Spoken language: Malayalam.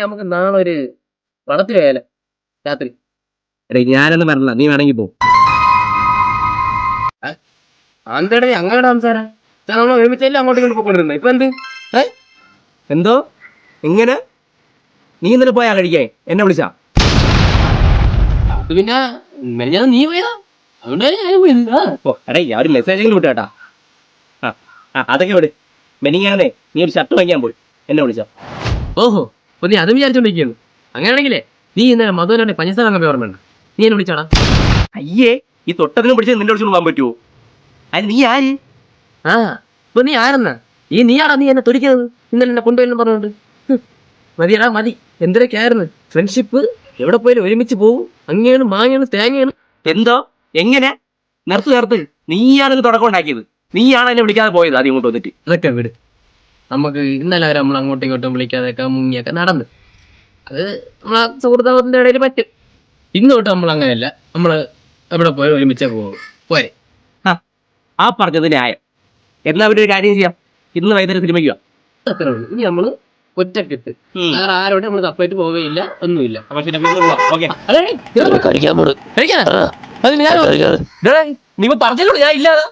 നമുക്ക് നാളെ ഒരു വളത്തിന് പോയാലോ രാത്രി? എടേ ഞാനൊന്നും വരണ്ട, നീ വേണമെങ്കിൽ പോ. അന്തേടെ അങ്ങയുടെ സംസാരം നമ്മൾ ഒരുമിച്ചല്ലേ അങ്ങോട്ടും ഇങ്ങോട്ട് പോയിക്കൊണ്ടിരുന്നത്. ഇപ്പൊ എന്ത് എന്തോ എങ്ങനെ നീ ഇന്നലെ പോയാ കഴിക്കാൻ എന്നെ വിളിച്ചാ? അത് പിന്നെ മെനഞ്ഞാന്ന് നീ പോയതാ, അതുകൊണ്ട് ഞാൻ പോയത്. ഓ എടേ ഞാൻ ഒരു മെസ്സേജെങ്കിലും വിട്ടു കേട്ടാ. അതൊക്കെ വിട്. മെനിങ്ങാന്നേ നീ ഒരു ഷർട്ട് വാങ്ങിക്കാൻ പോയി, എന്നെ വിളിച്ചാ? ഓഹോ, അപ്പൊ നീ അതും വിചാരിച്ചോണ്ടിരിക്കുന്നു. അങ്ങനെയാണെങ്കിലേ നീ ഇന്നലെ മധുവിനെ പഞ്ചസാര വാങ്ങാൻ ഓർമ്മയുണ്ട്? നീ എന്നെ വിളിച്ചാടാ? അയ്യേ, ഈ തൊട്ടതിനും പിടിച്ച് നിന്റെ വിളിച്ചോണ്ട് പോകാൻ പറ്റുമോ? അത് നീ ആര്? ആ, ഇപ്പൊ നീ ആരെന്നാ? നീയാടാ നീ എന്നെ തൊടിക്കുന്നത് ഇന്നലെ എന്നെ കൊണ്ടുപോയെന്ന് പറഞ്ഞോണ്ട്. മതിയടാ മതി. എന്തൊക്കെയായിരുന്നു ഫ്രണ്ട്ഷിപ്പ്? എവിടെ പോയാലും ഒരുമിച്ച് പോവും. അങ്ങനെയാണ് മാങ്ങയാണ് തേങ്ങയാണ്. എന്തോ എങ്ങനെ നിർത്ത്. നീയാണ് തുടക്കം ഉണ്ടാക്കിയത്. നീയാണ് എന്നെ വിളിക്കാതെ പോയത് ആദ്യം ഇങ്ങോട്ട് വന്നിട്ട്. അതൊക്കെ വിട്. നമുക്ക് ഇന്നലെ വരെ നമ്മൾ അങ്ങോട്ടും ഇങ്ങോട്ടും വിളിക്കാതെയൊക്കെ മുങ്ങിയൊക്കെ നടന്ന്, അത് നമ്മളെ സുഹൃത്തുക്കളുടെ ഇടയിൽ പറ്റും. ഇന്ന് തൊട്ട് നമ്മൾ അങ്ങനെയല്ല, നമ്മള് എവിടെ പോയാലും ഒരുമിച്ചേ പോകും. പോരെ? ആ പറഞ്ഞത് ന്യായം. എന്നാ ഒരു കാര്യം ചെയ്യാം, ഇന്ന് വൈകുന്നേരം സിനിമയ്ക്കുക. അത്രേ ഉള്ളൂ. ഇനി നമ്മള് ഒറ്റക്കിട്ട് വേറെ ആരോടെ നമ്മള് സെപ്പറേറ്റ് പോവുകയില്ല, ഒന്നുമില്ല. നീ പറഞ്ഞോളൂ, ഞാൻ ഇല്ലാതെ